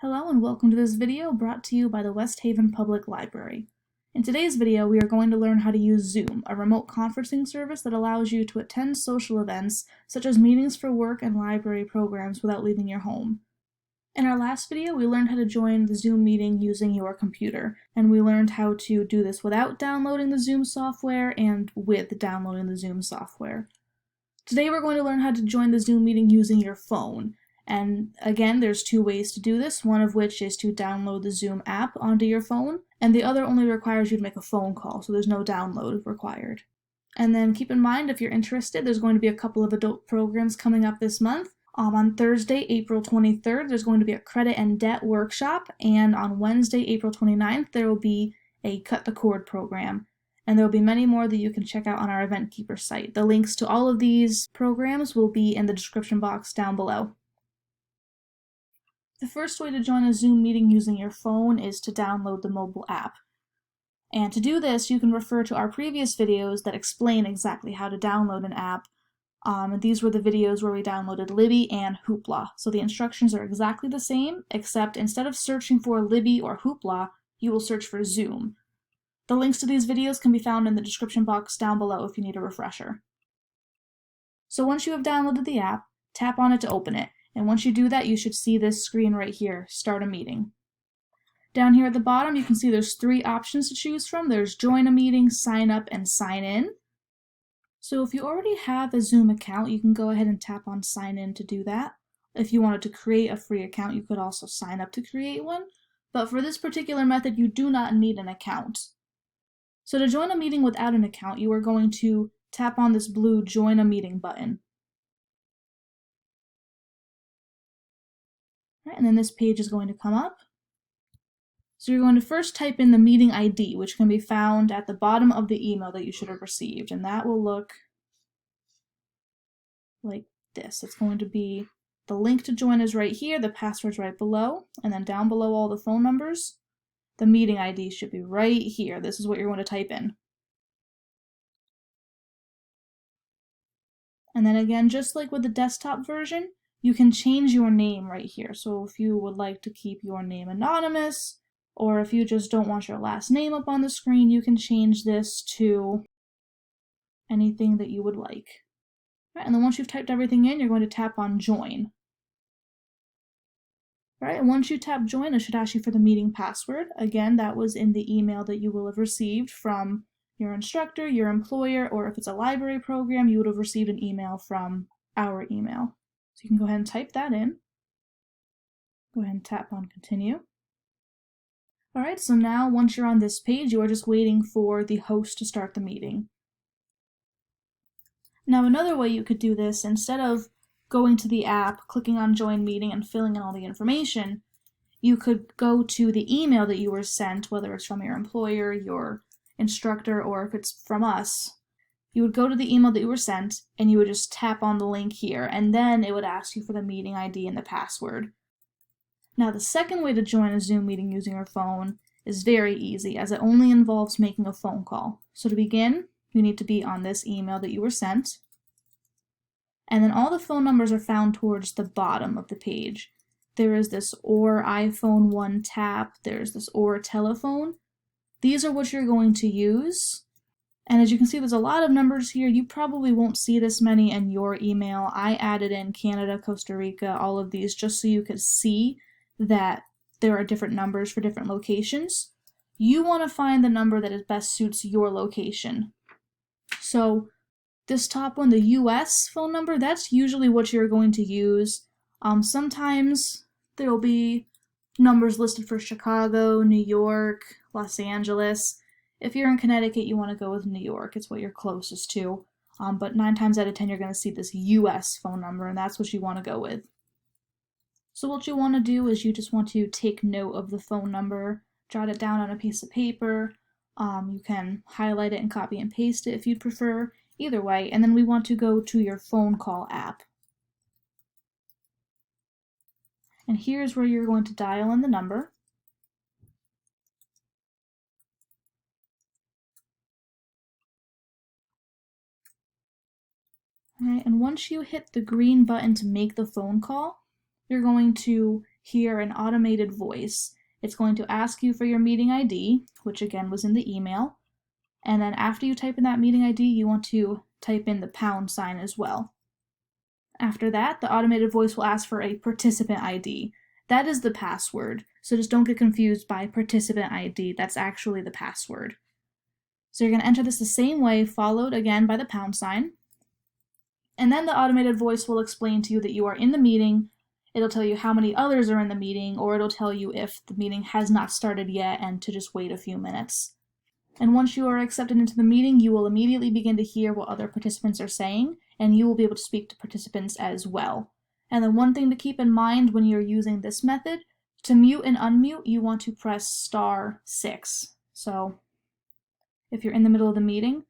Hello and welcome to this video brought to you by the West Haven Public Library. In today's video, we are going to learn how to use Zoom, a remote conferencing service that allows you to attend social events such as meetings for work and library programs without leaving your home. In our last video, we learned how to join the Zoom meeting using your computer, and we learned how to do this without downloading the Zoom software and with downloading the Zoom software. Today we're going to learn how to join the Zoom meeting using your phone. And again, there's two ways to do this, one of which is to download the Zoom app onto your phone, and the other only requires you to make a phone call, so there's no download required. And then keep in mind, if you're interested, there's going to be a couple of adult programs coming up this month. On Thursday, April 23rd, there's going to be a credit and debt workshop, and on Wednesday, April 29th, there will be a Cut the Cord program. And there will be many more that you can check out on our Event Keeper site. The links to all of these programs will be in the description box down below. The first way to join a Zoom meeting using your phone is to download the mobile app. And to do this, you can refer to our previous videos that explain exactly how to download an app. These were the videos where we downloaded Libby and Hoopla. So the instructions are exactly the same, except instead of searching for Libby or Hoopla, you will search for Zoom. The links to these videos can be found in the description box down below if you need a refresher. So once you have downloaded the app, tap on it to open it. And once you do that, you should see this screen right here, Start a Meeting. Down here at the bottom, you can see there's three options to choose from. There's Join a Meeting, Sign Up, and Sign In. So if you already have a Zoom account, you can go ahead and tap on Sign In to do that. If you wanted to create a free account, you could also sign up to create one. But for this particular method, you do not need an account. So to join a meeting without an account, you are going to tap on this blue Join a Meeting button. Right, and then this page is going to come up. So you're going to first type in the meeting ID, which can be found at the bottom of the email that you should have received, and that will look like this. It's going to be the link to join is right here, the password's right below, and then down below all the phone numbers, the meeting ID should be right here. This is what you're going to type in. And then again, just like with the desktop version, you can change your name right here. So if you would like to keep your name anonymous, or if you just don't want your last name up on the screen, you can change this to anything that you would like. Right, and then once you've typed everything in, you're going to tap on Join. Right, and once you tap Join, it should ask you for the meeting password. Again, that was in the email that you will have received from your instructor, your employer, or if it's a library program, you would have received an email from our email. So you can go ahead and type that in. Go ahead and tap on Continue. Alright, so now once you're on this page, you are just waiting for the host to start the meeting. Now another way you could do this, instead of going to the app, clicking on Join Meeting, and filling in all the information, you could go to the email that you were sent, whether it's from your employer, your instructor, or if it's from us. You would go to the email that you were sent, and you would just tap on the link here, and then it would ask you for the meeting ID and the password. Now the second way to join a Zoom meeting using your phone is very easy, as it only involves making a phone call. So to begin, you need to be on this email that you were sent, and then all the phone numbers are found towards the bottom of the page. There is this or iPhone 1 tap, there's this or telephone. These are what you're going to use. And as you can see, there's a lot of numbers here. You probably won't see this many in your email. I added in Canada, Costa Rica, all of these, just so you could see that there are different numbers for different locations. You want to find the number that best suits your location. So this top one, the US phone number, that's usually what you're going to use. Sometimes there will be numbers listed for Chicago, New York, Los Angeles. If you're in Connecticut, you want to go with New York. It's what you're closest to. But 9 times out of 10, you're going to see this US phone number, and that's what you want to go with. So what you want to do is you just want to take note of the phone number, jot it down on a piece of paper. You can highlight it and copy and paste it if you'd prefer. Either way, and then we want to go to your phone call app. And here's where you're going to dial in the number. Alright, and once you hit the green button to make the phone call, you're going to hear an automated voice. It's going to ask you for your meeting ID, which again was in the email. And then after you type in that meeting ID, you want to type in the pound sign as well. After that, the automated voice will ask for a participant ID. That is the password, so just don't get confused by participant ID. That's actually the password. So you're going to enter this the same way, followed again by the pound sign. And then the automated voice will explain to you that you are in the meeting. It'll tell you how many others are in the meeting, or it'll tell you if the meeting has not started yet and to just wait a few minutes. And once you are accepted into the meeting, you will immediately begin to hear what other participants are saying, and you will be able to speak to participants as well. And the one thing to keep in mind when you're using this method, to mute and unmute, you want to press *6. So if you're in the middle of the meeting,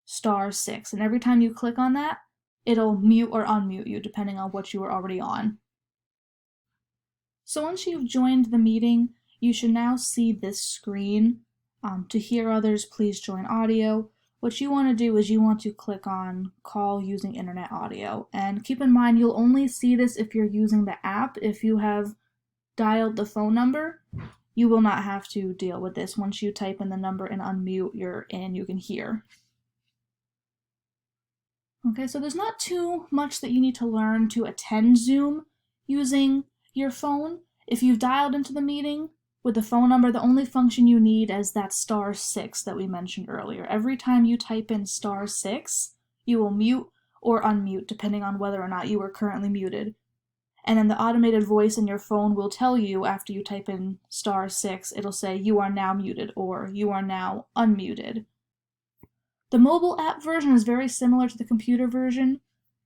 *6. And every time you click on that, it'll mute or unmute you, depending on what you were already on. So once you've joined the meeting, you should now see this screen. To hear others, please join audio. What you want to do is you want to click on call using internet audio. And keep in mind, you'll only see this if you're using the app. If you have dialed the phone number, you will not have to deal with this. Once you type in the number and unmute, you're in, you can hear. Okay, so there's not too much that you need to learn to attend Zoom using your phone. If you've dialed into the meeting with the phone number, the only function you need is that *6 that we mentioned earlier. Every time you type in *6, you will mute or unmute, depending on whether or not you are currently muted. And then the automated voice in your phone will tell you after you type in *6, it'll say you are now muted or you are now unmuted. The mobile app version is very similar to the computer version.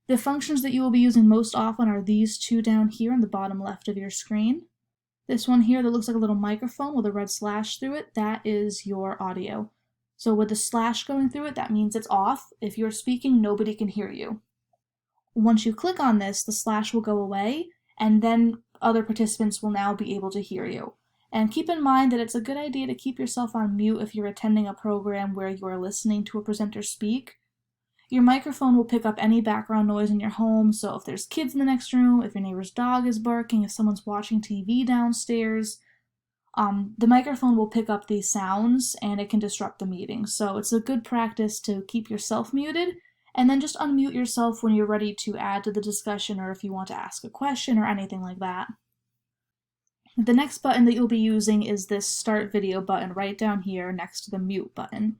The functions that you will be using most often are these two down here in the bottom left of your screen. This one here that looks like a little microphone with a red slash through it, that is your audio. So with the slash going through it, that means it's off. If you're speaking, nobody can hear you. Once you click on this, the slash will go away, and then other participants will now be able to hear you. And keep in mind that it's a good idea to keep yourself on mute if you're attending a program where you are listening to a presenter speak. Your microphone will pick up any background noise in your home, so if there's kids in the next room, if your neighbor's dog is barking, if someone's watching TV downstairs, the microphone will pick up these sounds and it can disrupt the meeting. So it's a good practice to keep yourself muted and then just unmute yourself when you're ready to add to the discussion or if you want to ask a question or anything like that. The next button that you'll be using is this Start Video button right down here next to the Mute button.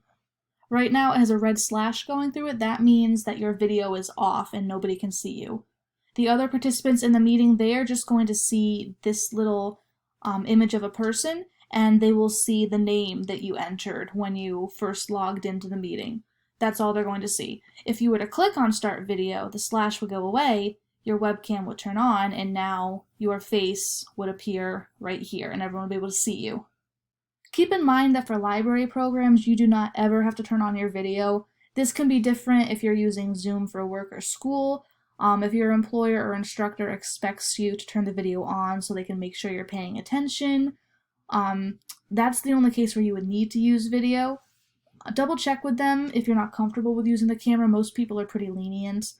Right now it has a red slash going through it. That means that your video is off and nobody can see you. The other participants in the meeting, they are just going to see this little image of a person, and they will see the name that you entered when you first logged into the meeting. That's all they're going to see. If you were to click on Start Video, the slash would go away, your webcam would turn on, and now your face would appear right here, and everyone would be able to see you. Keep in mind that for library programs, you do not ever have to turn on your video. This can be different if you're using Zoom for work or school. If your employer or instructor expects you to turn the video on so they can make sure you're paying attention, that's the only case where you would need to use video. Double check with them if you're not comfortable with using the camera. Most people are pretty lenient.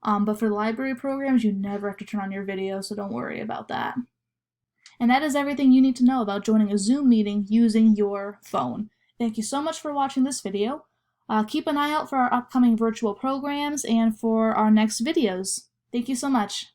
But for library programs, you never have to turn on your video, so don't worry about that. And that is everything you need to know about joining a Zoom meeting using your phone. Thank you so much for watching this video. Keep an eye out for our upcoming virtual programs and for our next videos. Thank you so much.